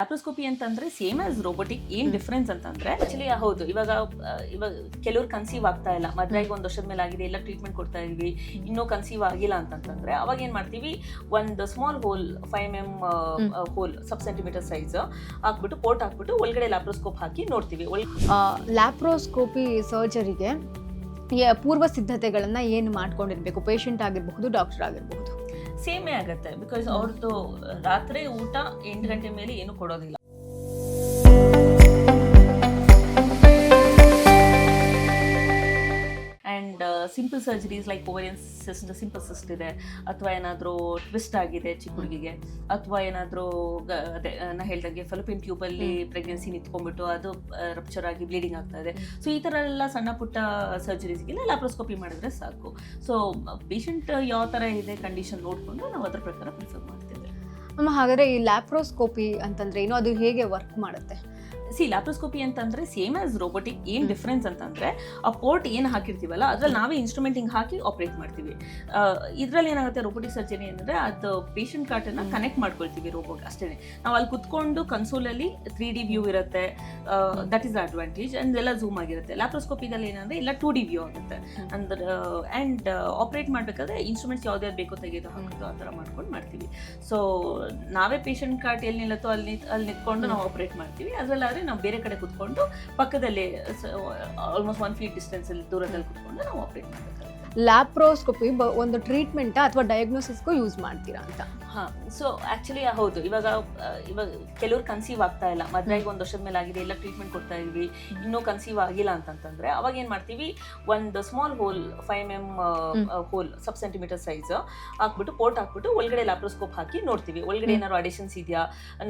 Laparoscopy ಅಂತಂದ್ರೆ same as robotic ಏನ್ difference ಅಂತಂದ್ರೆ ಆಕ್ಚುಲಿ ಹೌದು ಇವಾಗ ಕೆಲವ್ರು ಕನ್ಸೀವ್ ಆಗ್ತಾ ಇಲ್ಲ, ಮದ್ವೆಗೆ ಒಂದ್ ವರ್ಷದ ಮೇಲೆ ಆಗಿದೆ, ಎಲ್ಲ ಟ್ರೀಟ್ಮೆಂಟ್ ಕೊಡ್ತಾ ಇದೀವಿ, ಇನ್ನೂ ಕನ್ಸೀವ್ ಆಗಿಲ್ಲ ಅಂತಂದ್ರೆ ಅವಾಗ ಏನ್ ಮಾಡ್ತೀವಿ, ಒಂದು ಸ್ಮಾಲ್ ಹೋಲ್ 5 mm ಹೋಲ್ ಸಬ್ ಸೆಂಟಿಮೀಟರ್ ಸೈಜ್ ಹಾಕ್ಬಿಟ್ಟು ಪೋರ್ಟ್ ಹಾಕ್ಬಿಟ್ಟು ಒಳಗಡೆ ಲ್ಯಾಪ್ರೋಸ್ಕೋಪ್ ಹಾಕಿ ನೋಡ್ತೀವಿ. ಲ್ಯಾಪ್ರೋಸ್ಕೋಪಿ ಸರ್ಜರಿಗೆ ಪೂರ್ವ ಸಿದ್ಧತೆಗಳನ್ನ ಏನು ಮಾಡ್ಕೊಂಡಿರ್ಬೇಕು? ಪೇಷಂಟ್ ಆಗಿರಬಹುದು, ಡಾಕ್ಟರ್ ಆಗಿರಬಹುದು, ಸೇಮೇ ಆಗುತ್ತೆ. ಬಿಕಾಸ್ ಅವ್ರದ್ದು ರಾತ್ರಿ ಊಟ 8 ಗಂಟೆ ಮೇಲೆ ಏನು ಕೊಡೋದಿಲ್ಲ. And simple surgeries like ovarian cyst, simple cyst ಇದೆ, ಅಥವಾ ಏನಾದರೂ ಟ್ವಿಸ್ಟ್ ಆಗಿದೆ ಚಿಕ್ಕ ಹುಡುಗಿಗೆ, ಅಥವಾ ಏನಾದರೂ ಅದೇ ನಾ ಹೇಳ್ದಂಗೆ ಫೆಲೋಪಿಯನ್ ಟ್ಯೂಬಲ್ಲಿ ಪ್ರೆಗ್ನೆನ್ಸಿ ನಿಂತ್ಕೊಂಡ್ಬಿಟ್ಟು ಅದು ರಪ್ಚರ್ ಆಗಿ ಬ್ಲೀಡಿಂಗ್ ಆಗ್ತಾ ಇದೆ. ಸೊ ಈ ಥರ ಎಲ್ಲ ಸಣ್ಣ ಪುಟ್ಟ ಸರ್ಜರೀಸ್ಗೆಲ್ಲ ಲ್ಯಾಪ್ರೋಸ್ಕೋಪಿ ಮಾಡಿದ್ರೆ ಸಾಕು. ಸೊ ಪೇಷಂಟ್ ಯಾವ ಥರ ಇದೆ ಕಂಡೀಷನ್ ನೋಡಿಕೊಂಡು ನಾವು ಅದ್ರ ಪ್ರಕಾರ ಪ್ರಿಫರ್ ಮಾಡ್ತೇವೆ. ಹಾಗಾದರೆ ಈ ಲ್ಯಾಪ್ರೋಸ್ಕೋಪಿ ಅಂತಂದ್ರೆ ಏನು, ಅದು ಹೇಗೆ ವರ್ಕ್ ಮಾಡುತ್ತೆ? ಲ್ಯಾಪ್ರೋಸ್ಕೋಪಿ ಅಂತಂದ್ರೆ ಸೇಮ್ ಆಸ್ ರೋಬೋಟಿಕ್ ಏನ್ ಡಿಫ್ರೆನ್ಸ್ ಅಂತಂದ್ರೆ ಆ ಪೋರ್ಟ್ ಏನು ಹಾಕಿರ್ತೀವಲ್ಲ ಅದ್ರಲ್ಲಿ ನಾವೇ ಇನ್ಸ್ಟ್ರೂಮೆಂಟ್ ಹಿಂಗೆ ಹಾಕಿ ಆಪರೇಟ್ ಮಾಡ್ತೀವಿ. ಇದ್ರಲ್ಲಿ ಏನಾಗುತ್ತೆ ರೋಬೋಟಿಕ್ ಸರ್ಜರಿ ಅಂದ್ರೆ ಅದು ಪೇಷಂಟ್ ಕಾರ್ಟನ್ನ ಕನೆಕ್ಟ್ ಮಾಡ್ಕೊಳ್ತೀವಿ ರೋಬೋಟ್ ಅಷ್ಟೇ. ನಾವು ಅಲ್ಲಿ ಕುತ್ಕೊಂಡು ಕನ್ಸೋಲಲ್ಲಿ 3D ವ್ಯೂ ಇರುತ್ತೆ, that is the advantage. And ಎಲ್ಲ ಝೂಮ್ ಆಗಿರುತ್ತೆ. ಲ್ಯಾಪ್ರೋಸ್ಕೋಪಿದಲ್ಲಿ ಏನಂದ್ರೆ ಇಲ್ಲ 2D ವ್ಯೂ ಆಗುತ್ತೆ ಅಂದ್ರೆ. ಆ್ಯಂಡ್ ಆಪರೇಟ್ ಮಾಡಬೇಕಾದ್ರೆ ಇನ್ಸ್ಟ್ರೂಮೆಂಟ್ಸ್ ಯಾವ್ದು ಬೇಕೋ ತೆಗೆದು ಹಾಕೋದು ಆ ಥರ ಮಾಡ್ಕೊಂಡು ಮಾಡ್ತೀವಿ. ಸೊ ನಾವೇ ಪೇಷಂಟ್ ಕಾರ್ಟ್ ಎಲ್ಲಿ ನಿಲ್ಲತ್ತೋ ಅಲ್ಲಿ ನಿಂತ್ಕೊಂಡು ನಾವು ಆಪರೇಟ್ ಮಾಡ್ತೀವಿ. ಅದರಲ್ಲಾದ್ರೆ ನಾವು ಬೇರೆ ಕಡೆ ಕುತ್ಕೊಂಡು ಪಕ್ಕದಲ್ಲೇ ಆಲ್ಮೋಸ್ಟ್ 1 feet ಡಿಸ್ಟೆನ್ಸ್ ಅಲ್ಲಿ ದೂರದಲ್ಲಿ ಕುತ್ಕೊಂಡು ನಾವು ಆಪರೇಟ್ ಮಾಡಬೇಕಾಗುತ್ತೆ. ಲ್ಯಾಪ್ರೋಸ್ಕೋಪಿ ಒಂದು ಟ್ರೀಟ್ಮೆಂಟ್ ಅಥವಾ ಡಯಾಗ್ನೋಸಿಸ್ಗೂ ಯೂಸ್ ಮಾಡ್ತೀರಾ ಅಂತ? ಸೊ ಆಕ್ಚುಲಿ ಹೌದು ಇವಾಗ ಕೆಲವ್ರು ಕನ್ಸೀವ್ ಆಗ್ತಾ ಇಲ್ಲ, ಮದ್ವೆಗೆ ಒಂದ್ ವರ್ಷದ ಮೇಲೆ ಆಗಿದೆ, ಎಲ್ಲ ಟ್ರೀಟ್ಮೆಂಟ್ ಕೊಡ್ತಾ ಇದೀವಿ, ಇನ್ನೂ ಕನ್ಸೀವ್ ಆಗಿಲ್ಲ ಅಂತಂದ್ರೆ ಅವಾಗ ಏನ್ ಮಾಡ್ತೀವಿ, ಒಂದು ಸ್ಮಾಲ್ ಹೋಲ್ 5 mm ಹೋಲ್ ಸಬ್ ಸೆಂಟಿಮೀಟರ್ ಸೈಜ್ ಹಾಕ್ಬಿಟ್ಟು ಪೋರ್ಟ್ ಹಾಕ್ಬಿಟ್ಟು ಒಳಗಡೆ ಲ್ಯಾಪ್ರೋಸ್ಕೋಪ್ ಹಾಕಿ ನೋಡ್ತೀವಿ. ಒಳಗಡೆ ಏನಾದ್ರು ಅಡಿಷನ್ಸ್ ಇದೆಯಾ,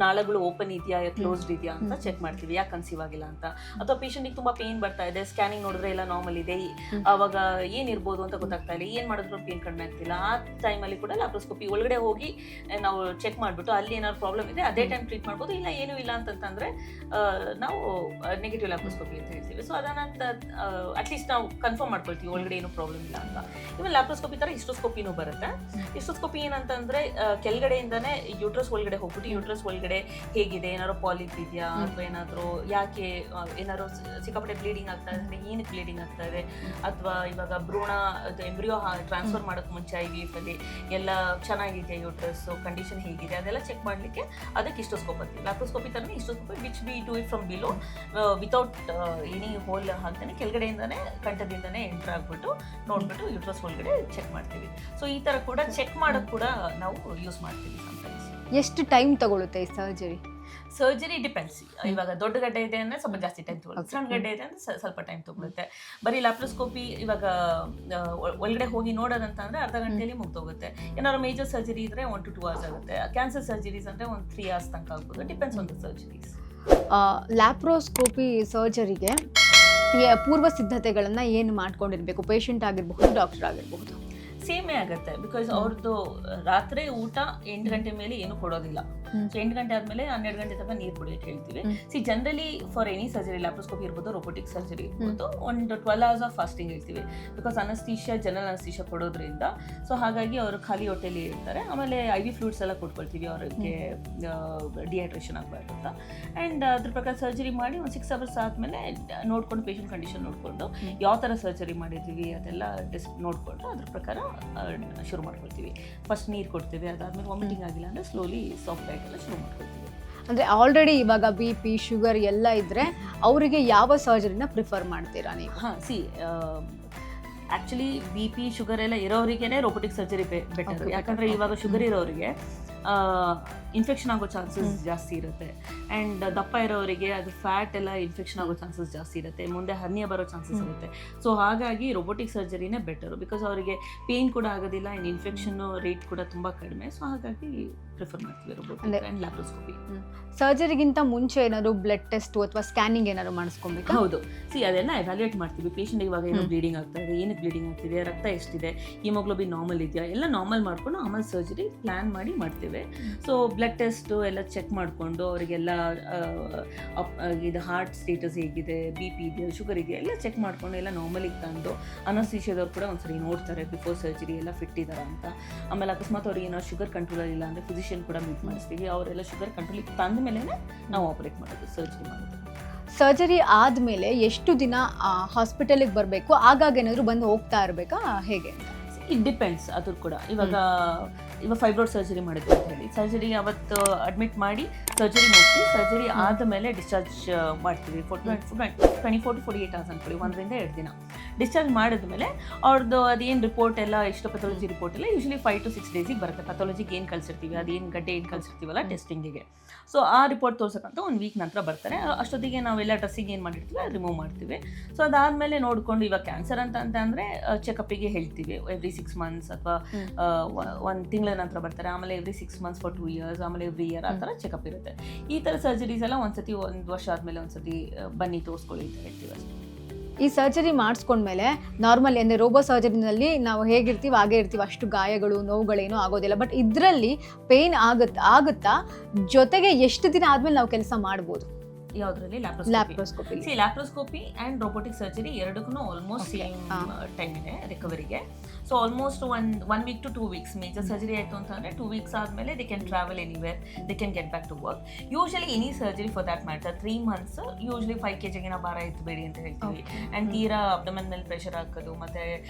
ನಾಳಗಳು ಓಪನ್ ಇದೆಯಾ, ಕ್ಲೋಸ್ಡ್ ಇದೆಯಾ ಅಂತ ಚೆಕ್ ಮಾಡ್ತೀವಿ, ಯಾಕೆ ಕನ್ಸೀವ್ ಆಗಿಲ್ಲ ಅಂತ. ಅಥವಾ ಪೇಷಂಟ್ಗೆ ತುಂಬಾ ಪೇನ್ ಬರ್ತಾ ಇದೆ, ಸ್ಕ್ಯಾನಿಂಗ್ ನೋಡಿದ್ರೆ ಎಲ್ಲ ನಾರ್ಮಲ್ ಇದೆ, ಅವಾಗ ಏನಿರ್ಬೋದು ಅಂತ ಗೊತ್ತಾಗ್ತಾ ಇಲ್ಲ, ಏನ್ ಮಾಡಿದ್ರು ಪೇನ್ ಕಡಿಮೆ ಆಗ್ತಿಲ್ಲ, ಆ ಟೈಮಲ್ಲಿ ಕೂಡ ಲ್ಯಾಪ್ರೋಸ್ಕೋಪಿ ಒಳಗಡೆ ಹೋಗಿ ನಾವು ಚೆಕ್ ಮಾಡ್ಬಿಟ್ಟು ಅಲ್ಲಿ ಏನಾದ್ರು ಪ್ರಾಬ್ಲಮ್ ಇದೆ ಅದೇ ಟೈಮ್ ಟ್ರೀಟ್ ಮಾಡ್ಬೋದು. ಇಲ್ಲ ಏನೂ ಇಲ್ಲ ಅಂತಂದ್ರೆ ನಾವು ನೆಗೆಟಿವ್ ಲ್ಯಾಪ್ರೋಸ್ಕೋಪಿ ಅಂತ ಹೇಳ್ತೀವಿ. ಸೊ ಅದನ್ನ ಅಟ್ಲೀಸ್ಟ್ ನಾವು ಕನ್ಫರ್ಮ್ ಮಾಡ್ಕೊಳ್ತೀವಿ ಒಳಗಡೆ ಏನೂ ಪ್ರಾಬ್ಲಮ್ ಇಲ್ಲ ಅಂತ. ಇವನ್ ಲ್ಯಾಪ್ರೋಸ್ಕೋಪಿ ತರ ಹಿಸ್ಟೋಸ್ಕೋಪಿನೂ ಬರುತ್ತೆ. ಹಿಸ್ಟೋಸ್ಕೋಪಿ ಏನಂತಂದ್ರೆ ಕೆಳಗಡೆಯಿಂದಾನೆ ಯೂಟ್ರಸ್ ಒಳಗಡೆ ಹೋಗ್ಬಿಟ್ಟು ಯೂಟ್ರಸ್ ಒಳಗಡೆ ಹೇಗಿದೆ, ಏನಾದ್ರು ಪಾಲಿಪ್ ಇದೆಯಾ, ಅಥವಾ ಏನಾದ್ರು ಯಾಕೆ ಏನಾದ್ರು ಸಿಕ್ಕಾಪಟ್ಟೆ ಬ್ಲೀಡಿಂಗ್ ಆಗ್ತಾ ಇದೆ, ಏನಕ್ಕೆ ಬ್ಲೀಡಿಂಗ್ ಆಗ್ತಾ ಇದೆ, ಅಥವಾ ಇವಾಗ ಭ್ರೂಣ ಎಂಬ್ರಿಯೋ ಟ್ರಾನ್ಸ್ಫರ್ ಮಾಡೋಕೆ ಮುಂಚೆ IVF ಅಲ್ಲಿ ಎಲ್ಲ ಚೆನ್ನಾಗಿದೆ, ಯೂಟ್ರಸ್ ಕಂಡೀಷನ್ ಹೇಗಿದೆ ಅದೆಲ್ಲ ಚೆಕ್ ಮಾಡ್ಲಿಕ್ಕೆ ಅದಕ್ಕೆ ಹಿಸ್ಟೋಸ್ಕೋಪ್ ಅಂತೀವಿ. ಲ್ಯಾಪ್ರೋಸ್ಕೋಪಿ ತರನೇ hysteroscopy which we do it from below without any hole ಹಾಕ್ತಾನೆ ಕೆಳಗಡೆಯಿಂದಾನೆ ಕಂಠದಿಂದಾನೆ ಎಂಟರ್ ಆಗ್ಬಿಟ್ಟು ನೋಡ್ಬಿಟ್ಟು ಯೂಟ್ರಸ್ ಒಳಗಡೆ ಚೆಕ್ ಮಾಡ್ತೀವಿ. ಸೊ ಈ ತರ ಕೂಡ ಚೆಕ್ ಮಾಡೋಕೆ ಕೂಡ ನಾವು ಯೂಸ್ ಮಾಡ್ತೀವಿ. ಸಮಟೈಮ್ಸ್ ಎಷ್ಟು ಟೈಮ್ ತಗೊಳುತ್ತೆ ಈ ಸರ್ಜರಿ ಡಿಪೆಂಡ್ಸ್. ಇವಾಗ ದೊಡ್ಡ ಗಡ್ಡೆ ಇದೆ ಅಂದ್ರೆ ಸ್ವಲ್ಪ ಜಾಸ್ತಿ ಟೈಮ್ ತಗೊಳುತ್ತೆ, ಸಣ್ಣ ಗಡ್ಡೆ ಇದೆ ಅಂದ್ರೆ ಸ್ವಲ್ಪ ಟೈಮ್ ತಗೊಳುತ್ತೆ. ಬರೀ ಲ್ಯಾಪ್ರೋಸ್ಕೋಪಿ ಇವಾಗ ಒಳಗಡೆ ಹೋಗಿ ನೋಡೋದಂತಂದ್ರೆ ಅರ್ಧ ಗಂಟೆಯಲ್ಲಿ ಮುಗ್ದೋಗುತ್ತೆ. ಏನಾದ್ರು ಮೇಜರ್ ಸರ್ಜರಿ ಇದ್ರೆ 1 to 2 hours ಆಗುತ್ತೆ. ಕ್ಯಾನ್ಸರ್ ಸರ್ಜರೀಸ್ ಅಂದ್ರೆ 3 hours ತನಕ ಆಗ್ಬೋದು, depends on the surgeries. Laparoscopy ಸರ್ಜರಿಗೆ ಪೂರ್ವ ಸಿದ್ಧತೆಗಳನ್ನ ಏನು ಮಾಡ್ಕೊಂಡಿರ್ಬೇಕು? ಪೇಷಂಟ್ ಆಗಿರಬಹುದು, ಡಾಕ್ಟರ್ ಆಗಿರಬಹುದು, ಸೇಮೇ ಆಗುತ್ತೆ. ಬಿಕಾಸ್ ಅವ್ರದ್ದು ರಾತ್ರಿ ಊಟ 8 ಗಂಟೆ ಮೇಲೆ ಏನು ಕೊಡೋದಿಲ್ಲ. ಸೊ 8 ಗಂಟೆ ಆದ್ಮೇಲೆ 12 ಗಂಟೆ ತನಕ ನೀರು ಕುಡಿಯೋಕೆ ಹೇಳ್ತೀವಿ. Generally for any surgery, laparoscopy ಇರ್ಬೋದು, ರೋಬೋಟಿಕ್ ಸರ್ಜರಿ ಇರ್ಬೋದು, ಒಂದು 12 hours ಆಫ್ ಫಾಸ್ಟಿಂಗ್ ಹೇಳ್ತೀವಿ. ಬಿಕಾಸ್ ಅನಸ್ತೀಶಿಯಾ ಜನರಲ್ ಅನಸ್ತೀಶಿಯಾ ಕೊಡೋದ್ರಿಂದ. ಸೊ ಹಾಗಾಗಿ ಅವರು ಖಾಲಿ ಹೊಟ್ಟೆಲಿ ಇರ್ತಾರೆ. ಆಮೇಲೆ IV ಫ್ಲೂಯಿಡ್ಸ್ ಎಲ್ಲ ಕೊಟ್ಕೊಳ್ತೀವಿ ಅವ್ರಿಗೆ ಡಿಹೈಡ್ರೇಷನ್ ಆಗಬಾರ್ದು ಅಂತ. ಆ್ಯಂಡ್ ಅದ್ರ ಪ್ರಕಾರ ಸರ್ಜರಿ ಮಾಡಿ ಒಂದು 6 hours ಆದಮೇಲೆ ನೋಡ್ಕೊಂಡು ಪೇಷಂಟ್ ಕಂಡೀಷನ್ ನೋಡಿಕೊಂಡು ಯಾವ ಥರ ಸರ್ಜರಿ ಮಾಡಿದ್ದೀವಿ ಅದೆಲ್ಲ ನೋಡಿಕೊಂಡು ಅದ್ರ ಪ್ರಕಾರ ಶುರು ಮಾಡ್ಕೊಳ್ತೀವಿ. ಫಸ್ಟ್ ನೀರು ಕೊಡ್ತೀವಿ, ಅದಾದ್ಮೇಲೆ ವಾಮಿಟಿಂಗ್ ಆಗಿಲ್ಲ ಅಂದರೆ ಸ್ಲೋಲಿ ಸಾಫ್ಟ್ ಡಯಟ್ ಎಲ್ಲ ಶುರು ಮಾಡ್ಕೊಳ್ತೀವಿ. ಅಂದರೆ ಆಲ್ರೆಡಿ ಇವಾಗ BP, ಶುಗರ್ ಎಲ್ಲ ಇದ್ದರೆ ಅವರಿಗೆ ಯಾವ ಸರ್ಜರಿನ ಪ್ರಿಫರ್ ಮಾಡ್ತೀರಾ ನೀವು? ಆ್ಯಕ್ಚುಲಿ BP, ಶುಗರ್ ಎಲ್ಲ ಇರೋರಿಗೇನೆ ರೋಬೋಟಿಕ್ ಸರ್ಜರಿ ಬೆಟರ್. ಯಾಕಂದರೆ ಇವಾಗ ಶುಗರ್ ಇರೋರಿಗೆ ಇನ್ಫೆಕ್ಷನ್ ಆಗೋ ಚಾನ್ಸಸ್ ಜಾಸ್ತಿ ಇರುತ್ತೆ. ಆ್ಯಂಡ್ ದಪ್ಪ ಇರೋರಿಗೆ ಅದು ಫ್ಯಾಟ್ ಎಲ್ಲ ಇನ್ಫೆಕ್ಷನ್ ಆಗೋ ಚಾನ್ಸಸ್ ಜಾಸ್ತಿ ಇರುತ್ತೆ, ಮುಂದೆ ಹರ್ನಿಯ ಬರೋ ಚಾನ್ಸಸ್ ಇರುತ್ತೆ. ಸೊ ಹಾಗಾಗಿ ರೋಬೋಟಿಕ್ ಸರ್ಜರಿನೇ ಬೆಟರು. ಬಿಕಾಸ್ ಅವರಿಗೆ ಪೇನ್ ಕೂಡ ಆಗೋದಿಲ್ಲ ಆ್ಯಂಡ್ ಇನ್ಫೆಕ್ಷನ್ ರೇಟ್ ಕೂಡ ತುಂಬ ಕಡಿಮೆ. ಸೊ ಹಾಗಾಗಿ ಪ್ರಿಫರ್ ಮಾಡ್ತೀವಿ ರೋಬೋಟಿಕ್ ಆ್ಯಂಡ್ ಲ್ಯಾಪ್ರೋಸ್ಕೋಪಿ. ಸರ್ಜರಿಗಿಂತ ಮುಂಚೆ ಏನಾದ್ರು ಬ್ಲಡ್ ಟೆಸ್ಟ್ ಅಥವಾ ಸ್ಕ್ಯಾನಿಂಗ್ ಏನಾದ್ರು ಮಾಡಿಸ್ಕೊಬೇಕು? ಹೌದು, ಅದೆಲ್ಲ ಎವ್ಯಾಲ್ಯೂಯೇಟ್ ಮಾಡ್ತೀವಿ. ಪೇಷಂಟ್ ಇವಾಗ ಏನೋ ಬ್ಲೀಡಿಂಗ್ ಆಗ್ತಾ ಇದೆ, ಏನಕ್ಕೆ ಬ್ಲೀಡಿಂಗ್ ಆಗ್ತಿದೆ, ರಕ್ತ ಎಷ್ಟಿದೆ, ಹಿಮೋಗ್ಲೋಬಿನ್ ನಾರ್ಮಲ್ ಇದೆಯಾ, ಎಲ್ಲ ನಾರ್ಮಲ್ ಮಾಡ್ಕೊಂಡು ಆಮೇಲೆ ಸರ್ಜರಿ ಪ್ಲಾನ್ ಮಾಡಿ ಮಾಡ್ತೇವೆ. ಮಾಡ್ತೇವೆ. ಸೊ ಬ್ಲಡ್ ಟೆಸ್ಟು ಎಲ್ಲ ಚೆಕ್ ಮಾಡಿಕೊಂಡು ಅವರಿಗೆಲ್ಲ ಇದು ಹಾರ್ಟ್ ಸ್ಟೇಟಸ್ ಹೇಗಿದೆ, BP ಇದೆಯಾ, ಶುಗರ್ ಇದೆಯಾ ಎಲ್ಲ ಚೆಕ್ ಮಾಡಿಕೊಂಡು ಎಲ್ಲ ನಾರ್ಮಲಿಗೆ ತಂದು ಅನಸ್ತೇಷಿಯಾದವ್ರು ಕೂಡ ಒಂದ್ಸರಿ ನೋಡ್ತಾರೆ ಬಿಫೋರ್ ಸರ್ಜರಿ ಎಲ್ಲ ಫಿಟ್ ಇದ್ದಾರಾ ಅಂತ. ಆಮೇಲೆ ಅಕಸ್ಮಾತ್ ಅವ್ರಿಗೆ ಏನಾದ್ರು ಶುಗರ್ ಕಂಟ್ರೋಲ್ ಇಲ್ಲ ಅಂದರೆ ಫಿಸಿಷಿಯನ್ ಕೂಡ ಮೀಟ್ ಮಾಡಿಸ್ತೀವಿ. ಅವರೆಲ್ಲ ಶುಗರ್ ಕಂಟ್ರೋಲಿಗೆ ತಂದ ಮೇಲೆ ನಾವು ಆಪರೇಟ್ ಮಾಡೋದು, ಸರ್ಜರಿ ಮಾಡೋದು. ಸರ್ಜರಿ ಆದಮೇಲೆ ಎಷ್ಟು ದಿನ ಹಾಸ್ಪಿಟಲಿಗೆ ಬರಬೇಕು? ಆಗಾಗ ಏನಾದರೂ ಬಂದು ಹೋಗ್ತಾ ಇರಬೇಕಾ, ಹೇಗೆ? ಇಟ್ ಡಿಪೆಂಡ್ಸ್ ಅದ್ರ ಕೂಡ. ಇವಾಗ ಫೈಬ್ರಾಯ್ಡ್ ಸರ್ಜರಿ ಮಾಡಿದ್ವಿ ಅಂತ ಹೇಳಿ, ಸರ್ಜರಿ ಅವತ್ತು ಅಡ್ಮಿಟ್ ಮಾಡಿ ಸರ್ಜರಿ ಮುಗಿಸಿ ಸರ್ಜರಿ ಆದಮೇಲೆ ಡಿಸ್ಚಾರ್ಜ್ ಮಾಡ್ತೀವಿ. 24 to 48 hours ಅಂದ್ಕೊಳ್ಳಿ, 1 ರಿಂದ 2 ದಿನ. ಡಿಸ್ಚಾರ್ಜ್ ಮಾಡಿದ್ಮೇಲೆ ಅವ್ರದ್ದು ಅದೇನು ರಿಪೋರ್ಟ್ ಎಲ್ಲ, ಎಷ್ಟು ಪಥಾಲಜಿ ರಿಪೋರ್ಟ್ ಎಲ್ಲ ಯೂಶಲಿ 5 to 6 days ಬರುತ್ತೆ. ಪಥಾಲಜಿಗೆ ಏನು ಕಳಿಸಿರ್ತೀವಿ, ಅದೇನು ಗಡ್ಡೆ ಏನು ಕಳಿಸಿರ್ತೀವಲ್ಲ ಟೆಸ್ಟಿಂಗಿಗೆ, ಸೊ ಆ ರಿಪೋರ್ಟ್ ತೋರ್ಸಕ್ಕಂತ 1 week ನಂತರ ಬರ್ತಾರೆ. ಅಷ್ಟೊತ್ತಿಗೆ ನಾವೆಲ್ಲ ಡ್ರೆಸ್ಸಿಗೆ ಏನು ಮಾಡಿರ್ತೀವಿ ಅದು ರಿಮೂವ್ ಮಾಡ್ತೀವಿ. ಸೊ ಅದಾದಮೇಲೆ ನೋಡಿಕೊಂಡು, ಇವಾಗ ಕ್ಯಾನ್ಸರ್ ಅಂತಂದರೆ ಚೆಕಪ್ಪಿಗೆ ಹೇಳ್ತೀವಿ ಎವ್ರಿ 6 months ಅಥವಾ 1 ತಿಂಗಳ ನಂತರ ಬರ್ತಾರೆ. ಆಮೇಲೆ ಎವ್ರಿ 6 months for 2 years, ಆಮೇಲೆ ಎವ್ರಿ ಇಯರ್ ಆ ಥರ ಚೆಕಪ್ ಇರುತ್ತೆ. ಈ ಥರ ಸರ್ಜರೀಸ್ ಎಲ್ಲ ಒಂದ್ಸತಿ 1 ವರ್ಷ ಆದಮೇಲೆ ಒಂದ್ಸತಿ ಬನ್ನಿ ತೋರಿಸ್ಕೊಳ್ಳಿ ಅಂತ ಹೇಳ್ತೀವಿ ಅಷ್ಟೇ. ಈ ಸರ್ಜರಿ ಮಾಡಿಸ್ಕೊಂಡ್ಮೇಲೆ ನಾರ್ಮಲ್ ಅಂದರೆ ರೋಬೋ ಸರ್ಜರಿನಲ್ಲಿ ನಾವು ಹೇಗಿರ್ತೀವಿ ಹಾಗೇ ಇರ್ತೀವಿ, ಅಷ್ಟು ಗಾಯಗಳು ನೋವುಗಳೇನೂ ಆಗೋದಿಲ್ಲ. ಬಟ್ ಇದರಲ್ಲಿ ಪೇನ್ ಆಗುತ್ತಾ? ಜೊತೆಗೆ ಎಷ್ಟು ದಿನ ಆದಮೇಲೆ ನಾವು ಕೆಲಸ ಮಾಡ್ಬೋದು? ಯಾವುದರಲ್ಲಿ? Laparoscopy. Laparoscopy and robotic surgery ಎರಡಕ್ಕೂ ಆಲ್ಮೋಸ್ಟ್ ಸೇಮ್ ಟೈಮ್ ಇದೆ ರಿಕವರಿಗೆ. So almost 1 week to 2 weeks. Major surgery ಆಯಿತು ಅಂತಂದರೆ 2 weeks ಆದಮೇಲೆ they can travel anywhere, they can get back to work. Usually any surgery for that matter 3 months usually 5 kg ಭಾರ ಎತ್ತಬೇಡಿ ಅಂತ ಹೇಳ್ತೀವಿ. And ತೀರಾ abdomen ಮೇಲೆ ಪ್ರೆಷರ್ ಹಾಕೋದು ಮತ್ತು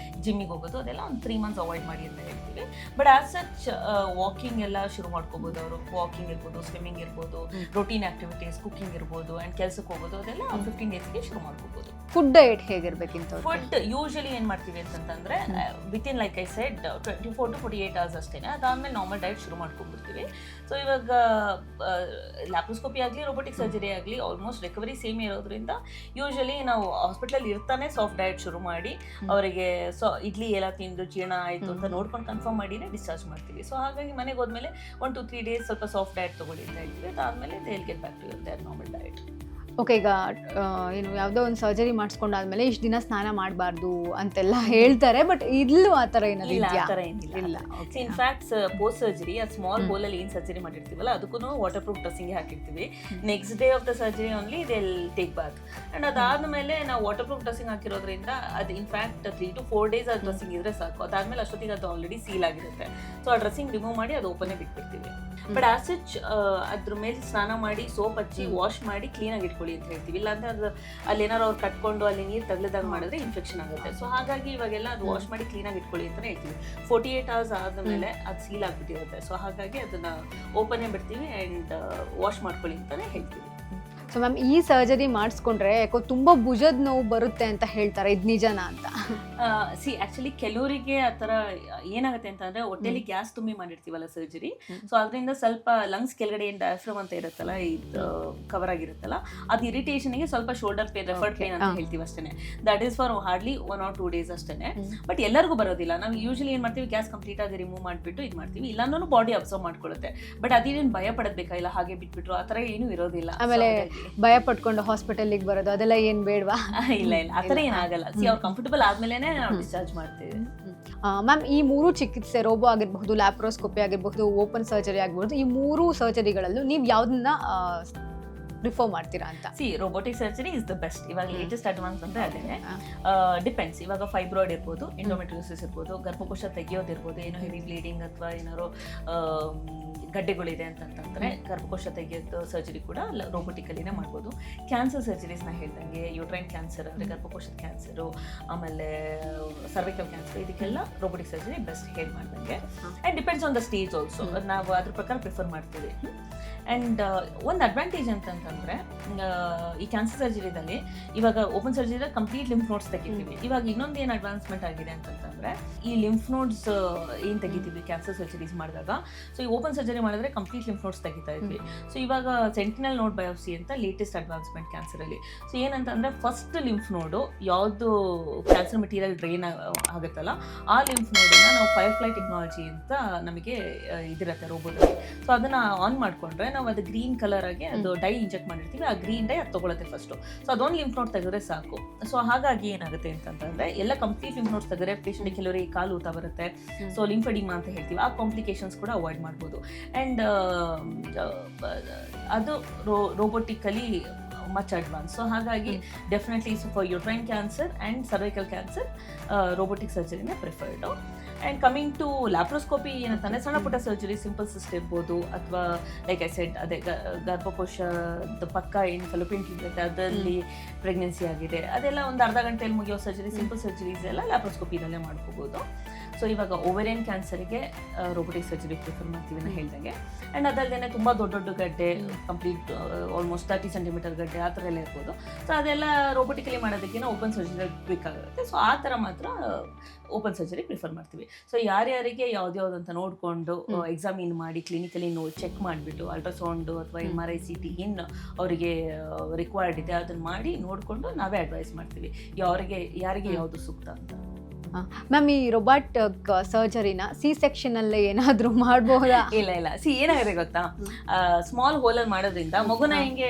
ಜಿಮ್ಮಿಗೆ ಹೋಗೋದು ಅದೆಲ್ಲ ಒಂದು 3 months ಅವಾಯ್ಡ್ ಮಾಡಿ ಅಂತ ಹೇಳ್ತೀವಿ. ಬಟ್ ಆಸ್ ಸಚ್ ವಾಕಿಂಗ್ ಎಲ್ಲ ಶುರು ಮಾಡ್ಕೋಬೋದು ಅವರು. ವಾಕಿಂಗ್ ಇರ್ಬೋದು, ಸ್ವಿಮ್ಮಿಂಗ್ ಇರ್ಬೋದು, ರೊಟೀನ್ ಆಕ್ಟಿವಿಟೀಸ್, ಕುಕಿಂಗ್ ಇರ್ಬೋದು ಆ್ಯಂಡ್ ಕೆಲಸಕ್ಕೆ ಹೋಗೋದು ಅದೆಲ್ಲ 15 daysಗೆ ಶುರು ಮಾಡ್ಕೋಬೋದು. ಫುಡ್ ಡಯಟ್ ಹೇಗಿರ್ಬೇಕಿಂತ? ಫುಡ್ ಯೂಶಲಿ ಏನು ಮಾಡ್ತೀವಿ ಅಂತಂದರೆ within like I said 24 to 48 hours ಅಷ್ಟೇ. ಅದಾದಮೇಲೆ ನಾರ್ಮಲ್ ಡಯಟ್ ಶುರು ಮಾಡ್ಕೊಂಡ್ಬಿಡ್ತೀವಿ. ಸೊ ಇವಾಗ ಲ್ಯಾಪ್ರೋಸ್ಕೋಪಿ ಆಗಲಿ ರೋಬೋಟಿಕ್ ಸರ್ಜರಿ ಆಗಲಿ ಆಲ್ಮೋಸ್ಟ್ ರಿಕವರಿ ಸೇಮ್ ಇರೋದ್ರಿಂದ ಯೂಶಲಿ ನಾವು ಹಾಸ್ಪಿಟಲ್ ಇರ್ತಾನೆ ಸಾಫ್ಟ್ ಡಯಟ್ ಶುರು ಮಾಡಿ ಅವರಿಗೆ ಇಡ್ಲಿ ಎಲ್ಲ ತಿಂದು ಜೀರ್ಣ ಆಯಿತು ಅಂತ ನೋಡ್ಕೊಂಡು ಕನ್ಫರ್ಮ್ ಮಾಡಿನೇ ಡಿಸ್ಚಾರ್ಜ್ ಮಾಡ್ತೀವಿ. ಸೊ ಹಾಗಾಗಿ ಮನೆಗೆ ಹೋದ್ಮೇಲೆ 1 to 3 days ಸ್ವಲ್ಪ ಸಾಫ್ಟ್ ಡಯಟ್ ತೊಗೊಳ್ಳಿ ಅಂತ ಹೇಳ್ತೀವಿ. ಅದಾದಮೇಲೆ they will get back to their normal diet. Okay, ಈಗ ಏನು ಯಾವುದೋ ಒಂದು ಸರ್ಜರಿ ಮಾಡಿಸ್ಕೊಂಡಾದ್ಮೇಲೆ ಇಷ್ಟು ದಿನ ಸ್ನಾನ ಮಾಡಬಾರ್ದು ಅಂತೆಲ್ಲ ಹೇಳ್ತಾರೆ. ಬಟ್ ಇಲ್ಲೂ ಆ ಥರ ಏನಾದ್ರು ಇದೆಯಾ? ಆ ಥರ ಏನಿಲ್ಲ. ಇನ್ಫ್ಯಾಕ್ಟ್ ಪೋಸ್ಟ್ ಸರ್ಜರಿ ಆ ಸ್ಮಾಲ್ ಹೋಲಲ್ಲಿ ಏನು ಸರ್ಜರಿ ಮಾಡಿರ್ತೀವಲ್ಲ ಅದಕ್ಕೂ ವಾಟರ್ ಪ್ರೂಫ್ ಡ್ರೆಸ್ಸಿಂಗ್ ಹಾಕಿರ್ತೀವಿ. Next day of the surgery only they will take Baat. And ಅದಾದಮೇಲೆ ನಾವು ವಾಟರ್ ಪ್ರೂಫ್ ಡ್ರೆಸ್ಸಿಂಗ್ ಹಾಕಿರೋದ್ರಿಂದ ಅದು ಇನ್ಫ್ಯಾಕ್ಟ್ 3 to 4 days ಅದು ಡ್ರೆಸ್ಸಿಂಗ್ ಇದ್ರೆ ಸಾಕು. ಅದಾದಮೇಲೆ ಅಷ್ಟೊತ್ತಿಗೆ ಅದು ಆಲ್ರೆಡಿ ಸೀಲ್ ಆಗಿರುತ್ತೆ. ಸೊ ಆ ಡ್ರೆಸ್ಸಿಂಗ್ ರಿಮೂವ್ ಮಾಡಿ ಅದು ಓಪನ್ನೇ ಬಿಟ್ಬಿಡ್ತೀವಿ. ಬಟ್ ಆಸ್ ಸಚ್ ಅದ್ರ ಮೇಲೆ ಸ್ನಾನ ಮಾಡಿ ಸೋಪ್ ಹಚ್ಚಿ ವಾಶ್ ಮಾಡಿ ಕ್ಲೀನಾಗಿ ಇಟ್ಕೊಳ್ಳಿ ಅಂತ ಹೇಳ್ತೀವಿ. ಇಲ್ಲಾಂದ್ರೆ ಅದು ಅಲ್ಲೇನಾರು ಅವ್ರು ಕಟ್ಕೊಂಡು ಅಲ್ಲಿ ನೀರು ತಗಲಿದಾಗ ಮಾಡಿದ್ರೆ ಇನ್ಫೆಕ್ಷನ್ ಆಗುತ್ತೆ. ಸೊ ಹಾಗಾಗಿ ಇವಾಗೆಲ್ಲ ಅದು ವಾಶ್ ಮಾಡಿ ಕ್ಲೀನಾಗಿ ಇಟ್ಕೊಳ್ಳಿ ಅಂತಲೇ ಹೇಳ್ತೀವಿ. 48 hours ಆದಮೇಲೆ ಅದು ಸೀಲ್ ಆಗಿಬಿಟ್ಟಿರುತ್ತೆ. ಸೊ ಹಾಗಾಗಿ ಅದನ್ನು ಓಪನ್ನೇ ಬಿಡ್ತೀವಿ ಆ್ಯಂಡ್ ವಾಶ್ ಮಾಡ್ಕೊಳ್ಳಿ ಅಂತಲೇ ಹೇಳ್ತೀವಿ. ಸೊ ಮ್ಯಾಮ್, ಈ ಸರ್ಜರಿ ಮಾಡಿಸ್ಕೊಂಡ್ರೆ ಯಾಕೋ ತುಂಬ ಭುಜದ ನೋವು ಬರುತ್ತೆ ಅಂತ ಹೇಳ್ತಾರೆ, ಇದು ನಿಜನಾ ಅಂತ? ಆ್ಯಕ್ಚುಲಿ ಕೆಲವರಿಗೆ ಆ ಥರ ಏನಾಗುತ್ತೆ ಅಂತಂದರೆ ಹೊಟ್ಟೆಲಿ ಗ್ಯಾಸ್ ತುಂಬಿ ಮಾಡಿರ್ತೀವಲ್ಲ ಸರ್ಜರಿ. ಸೊ ಅದರಿಂದ ಸ್ವಲ್ಪ ಲಂಗ್ಸ್ ಕೆಳಗಡೆ ಏನು ಡಯಾಫ್ರಮ್ ಅಂತ ಇರುತ್ತಲ್ಲ, ಇದು ಕವರ್ ಆಗಿರುತ್ತಲ್ಲ, ಅದು ಇರಿಟೇಷನ್ಗೆ ಸ್ವಲ್ಪ ಶೋಲ್ಡರ್ ಪೇನ್, ರೆಫರ್ಡ್ ಪೇನ್ ಅಂತ ಹೇಳ್ತೀವಿ ಅಷ್ಟೇ. That is for hardly 1 or 2 days ಅಷ್ಟೇ. ಬಟ್ ಎಲ್ಲರಿಗೂ ಬರೋದಿಲ್ಲ. ನಾವು ಯೂಶಲಿ ಏನು ಮಾಡ್ತೀವಿ, ಗ್ಯಾಸ್ ಕಂಪ್ಲೀಟ್ ಆಗಿ ರಿಮೂವ್ ಮಾಡಿಬಿಟ್ಟು ಇದು ಮಾಡ್ತೀವಿ. ಇಲ್ಲಾಂದ್ರೂ ಬಾಡಿ ಅಬ್ಸರ್ವ್ ಮಾಡ್ಕೊಳ್ಳುತ್ತೆ. ಬಟ್ ಅದೇನು ಭಯ ಪಡಬೇಕಾಗಿಲ್ಲ, ಹಾಗೆ ಬಿಟ್ಬಿಟ್ರು ಆ ಥರ ಏನೂ ಇರೋದಿಲ್ಲ. ಆಮೇಲೆ ಭಯ ಪಟ್ಕೊಂಡು ಹಾಸ್ಪಿಟಲ್ಗೆ ಬರೋದು ಅದೆಲ್ಲ ಏನು ಬೇಡವಾ? ಇಲ್ಲ ಆ ಥರ ಏನಾಗಲ್ಲ. ಅವ್ರು ಕಂಫರ್ಟಬಲ್ ಆದ್ಮೇಲೆ ನಾವು ಡಿಸ್ಚಾರ್ಜ್ ಮಾಡ್ತೀವಿ. ಮ್ಯಾಮ್, ಈ 3 ಚಿಕಿತ್ಸೆ, ರೋಬೋ ಆಗಿರಬಹುದು, ಲ್ಯಾಪ್ರೋಸ್ಕೋಪಿ ಆಗಿರಬಹುದು, ಓಪನ್ ಸರ್ಜರಿ ಆಗಿರ್ಬೋದು, ಈ 3 ಸರ್ಜರಿಗಳಲ್ಲೂ ನೀವು ಯಾವುದನ್ನ ಪ್ರಿಫರ್ ಮಾಡ್ತೀರಾ ಅಂತ? Robotic surgery is the best. ಇವಾಗ ಲೇಟೆಸ್ಟ್ ಅಡ್ವಾನ್ಸ್ ಅಂದ್ರೆ ಅದೇನೆ. ಡಿಪೆಂಡ್ಸ್. ಇವಾಗ ಫೈಬ್ರಾಯ್ಡ್ ಇರ್ಬೋದು, ಎಂಡೋಮೆಟ್ರಿಯೋಸಿಸ್ ಇರ್ಬೋದು, ಗರ್ಭಕೋಶ ತೆಗೆಯೋದಿರ್ಬೋದು, ಏನೋ ಹೆವಿ ಬ್ಲೀಡಿಂಗ್ ಅಥವಾ ಏನಾದ್ರು ಗಡ್ಡೆಗಳಿದೆ ಅಂತಂತಂದರೆ ಗರ್ಭಕೋಶ ತೆಗೆಯೋದು ಸರ್ಜರಿ ಕೂಡ ರೋಬೋಟಿಕಲ್ಲಿನೇ ಮಾಡ್ಬೋದು. ಕ್ಯಾನ್ಸರ್ ಸರ್ಜರೀಸ್ನ ಹೇಳ್ದಂಗೆ ಯೂಟ್ರೈನ್ ಕ್ಯಾನ್ಸರ್ ಅಂದರೆ ಗರ್ಭಕೋಶದ ಕ್ಯಾನ್ಸರು, ಆಮೇಲೆ ಸರ್ವಿಕಲ್ ಕ್ಯಾನ್ಸರ್, ಇದಕ್ಕೆಲ್ಲ ರೋಬೋಟಿಕ್ ಸರ್ಜರಿ ಬೆಸ್ಟ್ ಹೇಳಿ ಮಾಡ್ದಂಗೆ. And depends on the stage also. ನಾವು ಅದ್ರ ಪ್ರಕಾರ ಪ್ರಿಫರ್ ಮಾಡ್ತೀವಿ. ಆ್ಯಂಡ್ ಒಂದು ಅಡ್ವಾಂಟೇಜ್ ಅಂತಂತಂದರೆ ಈ ಕ್ಯಾನ್ಸರ್ ಸರ್ಜರಿದಲ್ಲಿ ಇವಾಗ open surgery complete lymph notes ತೆಗಿತೀವಿ. ಇವಾಗ ಇನ್ನೊಂದು ಏನು ಅಡ್ವಾನ್ಸ್ಮೆಂಟ್ ಆಗಿದೆ ಅಂತಂತಂದರೆ ಈ ಲಿಂಫ್ ನೋಡ್ಸ್ ಏನು ತೆಗಿತೀವಿ ಕ್ಯಾನ್ಸರ್ ಸರ್ಜರೀಸ್ ಮಾಡಿದಾಗ, ಸೊ ಈ ಓಪನ್ ಸರ್ಜರಿ ಮಾಡಿದ್ರೆ ಕಂಪ್ಲೀಟ್ ಲಿಂಫ್ ನೋಡ್ಸ್ ತೆಗಿತಾ ಇದ್ವಿ. ಸೊ ಇವಾಗ ಸೆಂಟಿನಲ್ ನೋಡ್ ಬಯೋಪ್ಸಿ ಅಂತ ಲೇಟೆಸ್ಟ್ ಅಡ್ವಾನ್ಸ್ಮೆಂಟ್ ಕ್ಯಾನ್ಸರಲ್ಲಿ. ಸೊ ಏನಂತಂದರೆ ಫಸ್ಟ್ ಲಿಂಫ್ ನೋಡು ಯಾವುದು ಕ್ಯಾನ್ಸರ್ ಮೆಟೀರಿಯಲ್ ಡ್ರೈನ್ ಆಗುತ್ತಲ್ಲ ಆ ಲಿಂಫ್ ನೋಡನ್ನ ನಾವು ಫೈರ್ಫ್ಲೈ ಟೆಕ್ನಾಲಜಿ ಅಂತ ನಮಗೆ ಇದಿರುತ್ತೆ ರೋಬೋದಲ್ಲಿ. ಸೊ ಅದನ್ನು ಆನ್ ಮಾಡಿಕೊಂಡ್ರೆ ನಾವು ಅದು ಗ್ರೀನ್ ಕಲರ್ ಆಗಿ ಅದು ಡೈ ಇಂಜೆಕ್ಟ್ ಮಾಡಿರ್ತೀವಿ, ಆ ಗ್ರೀನ್ ಡೈ ಅದು ತಗೊಳುತ್ತೆ ಫಸ್ಟ್. ಸೊ ಅದೊಂದು ಲಿಂಫ್ ನೋಡ್ ತೆಗೆದ್ರೆ ಸಾಕು. ಸೊ ಹಾಗಾಗಿ ಏನಾಗುತ್ತೆ ಅಂತಂದ್ರೆ ಎಲ್ಲ ಕಂಪ್ಲೀಟ್ ಲಿಂಫ್ ನೋಡ್ಸ್ ತೆಗೆದ್ರೆ ಪೇಷಂಟ್ ಕೆಲವರಿಗೆ ಕಾಲು ಊತ ಬರುತ್ತೆ, ಸೊ ಲಿಂಫೆಡಿಮಾ ಅಂತ ಹೇಳ್ತೀವಿ, ಆ ಕಾಂಪ್ಲಿಕೇಶನ್ಸ್ ಕೂಡ ಅವಾಯ್ಡ್ ಮಾಡ್ಬೋದು. ಆ್ಯಂಡ್ ಅದು ರೋಬೋಟಿಕಲಿ ಮಚ್ ಅಡ್ವಾನ್ಸ್. ಸೊ ಹಾಗಾಗಿ definitely for uterine cancer and cervical cancer robotic ಸರ್ಜರಿನೇ preferred. And coming to laparoscopy ಏನಂತಂದರೆ ಸಣ್ಣ ಪುಟ್ಟ ಸರ್ಜರಿ, ಸಿಂಪಲ್ ಸಿಸ್ಟ್ ಇರ್ಬೋದು, ಅಥವಾ ಲೈಕ್ ಐ ಸೆಡ್ ಅದೇ ಗರ್ಭಕೋಶದ ಪಕ್ಕ ಏನು ಫೆಲೋಪಿಯನ್ ಟ್ಯೂಬ್ ಇರುತ್ತೆ ಅದರಲ್ಲಿ ಪ್ರೆಗ್ನೆನ್ಸಿ ಆಗಿದೆ, ಅದೆಲ್ಲ ಒಂದು ಅರ್ಧ ಗಂಟೆಯಲ್ಲಿ ಮುಗಿಯೋ ಸರ್ಜರಿ, ಸಿಂಪಲ್ ಸರ್ಜರೀಸ್ ಎಲ್ಲ ಲ್ಯಾಪ್ರೋಸ್ಕೋಪಿನಲ್ಲೇ ಮಾಡ್ಕೋಬೋದು. ಸೊ ಇವಾಗ ಓವೇರಿಯನ್ ಕ್ಯಾನ್ಸರಿಗೆ ರೋಬೋಟಿಕ್ ಸರ್ಜರಿ ಪ್ರಿಫರ್ ಮಾಡ್ತೀವಿ ನಾನು ಹೇಳ್ದಂಗೆ. ಆ್ಯಂಡ್ ಅದಲ್ಲದೆ ತುಂಬ ದೊಡ್ಡ ಗಡ್ಡೆ, ಕಂಪ್ಲೀಟ್ ಆಲ್ಮೋಸ್ಟ್ 30 ಸೆಂಟಿಮೀಟರ್ ಗಡ್ಡೆ ಆ ಥರ ಎಲ್ಲ ಇರ್ಬೋದು. ಸೊ ಅದೆಲ್ಲ ರೋಬೋಟಿಕಲಿ ಮಾಡೋದಕ್ಕಿಂತ ಓಪನ್ ಸರ್ಜರಿ ಬೇಕಾಗುತ್ತೆ. ಸೊ ಆ ಥರ ಮಾತ್ರ ಓಪನ್ ಸರ್ಜರಿ ಪ್ರಿಫರ್ ಮಾಡ್ತೀವಿ. ಸೊ ಯಾರ್ಯಾರಿಗೆ ಯಾವ್ದ್ಯಾವ್ದು ಅಂತ ನೋಡಿಕೊಂಡು ಎಕ್ಸಾಮಿನ್ ಮಾಡಿ ಕ್ಲಿನಿಕಲಿ ಚೆಕ್ ಮಾಡಿಬಿಟ್ಟು ಅಲ್ಟ್ರಾಸೌಂಡು ಅಥವಾ MRI CT ಏನು ಅವರಿಗೆ ರಿಕ್ವೈರ್ಡ್ ಇದೆ ಅದನ್ನು ಮಾಡಿ ನೋಡಿಕೊಂಡು ನಾವೇ ಅಡ್ವೈಸ್ ಮಾಡ್ತೀವಿ ಯಾರಿಗೆ ಯಾವುದು ಸೂಕ್ತ ಅಂತ. ಮ್ಯಾಮ್, ಈ ರೋಬೋಟ್ ಸರ್ಜರಿನ C-section ಅಲ್ಲೇ ಏನಾದರೂ ಮಾಡಬಹುದಾ? ಇಲ್ಲ ಏನಾಗುತ್ತೆ ಗೊತ್ತಾ, ಸ್ಮಾಲ್ ಹೋಲಲ್ಲಿ ಮಾಡೋದ್ರಿಂದ ಮಗುನ ಹಿಂಗೆ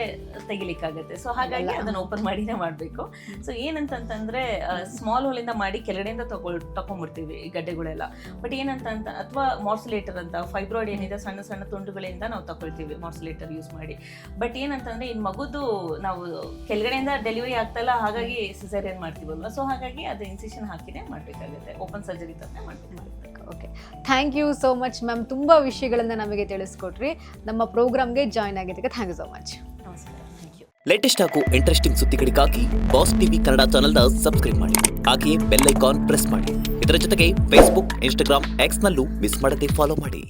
ತೆಗಿಲಿಕ್ಕಾಗತ್ತೆ. ಸೊ ಹಾಗಾಗಿ ಅದನ್ನ ಓಪನ್ ಮಾಡಿನೇ ಮಾಡಬೇಕು. ಸೊ ಏನಂತಂದ್ರೆ ಸ್ಮಾಲ್ ಹೋಲಿಂದ ಮಾಡಿ ಕೆಳಗಡೆಯಿಂದ ತಗೊಂಡ್ಬಿಡ್ತೀವಿ ಈ ಗಡ್ಡೆಗಳೆಲ್ಲ. ಬಟ್ ಏನಂತ ಅಥವಾ ಮಾರ್ಸುಲೇಟರ್ ಅಂತ ಫೈಬ್ರಾಯ್ಡ್ ಏನಿದೆ ಸಣ್ಣ ಸಣ್ಣ ತುಂಡುಗಳಿಂದ ನಾವು ತಗೊಳ್ತೀವಿ ಮಾರ್ಸುಲೇಟರ್ ಯೂಸ್ ಮಾಡಿ. ಬಟ್ ಏನಂತಂದ್ರೆ ಇನ್ನು ಮಗುದು ನಾವು ಕೆಳಗಡೆಯಿಂದ ಡೆಲಿವರಿ ಆಗ್ತಾಯಿಲ್ಲ, ಹಾಗಾಗಿ ಸಿಸೇರಿಯನ್ ಮಾಡ್ತೀವಲ್ವ. ಸೊ ಹಾಗಾಗಿ ಅದು ಇನ್ಸಿಷನ್ ಹಾಕಿನೇ ಮಾಡಬೇಕಾಗುತ್ತೆ, ಓಪನ್ ಸರ್ಜರಿ ಥರನೇ ಮಾಡಬೇಕು. Okay, thank you so much ma'am. ತುಂಬ ವಿಷಯಗಳನ್ನು ನಮಗೆ ತಿಳಿಸ್ಕೊಟ್ರಿ. ನಮ್ಮ ಪ್ರೋಗ್ರಾಮ್ಗೆ ಜಾಯ್ನ್ ಆಗಿದ್ದಕ್ಕೆ ಥ್ಯಾಂಕ್ ಯು ಸೋ ಮಚ್. ನಮಸ್ಕಾರ, ಥ್ಯಾಂಕ್ ಯು. ಲೇಟೆಸ್ಟ್ ಹಾಗೂ ಇಂಟ್ರೆಸ್ಟಿಂಗ್ ಸುದ್ದಿಗಳಿಗಾಗಿ ಬಾಸ್ ಟಿವಿ ಕನ್ನಡ ಚಾನೆಲ್ನ ಸಬ್ಸ್ಕ್ರೈಬ್ ಮಾಡಿ, ಹಾಗೆಯೇ ಬೆಲ್ ಐಕಾನ್ ಪ್ರೆಸ್ ಮಾಡಿ. ಇದರ ಜೊತೆಗೆ ಫೇಸ್ಬುಕ್, ಇನ್ಸ್ಟಾಗ್ರಾಮ್, ಎಕ್ಸ್ನಲ್ಲೂ ಮಿಸ್ ಮಾಡದೆ ಫಾಲೋ ಮಾಡಿ.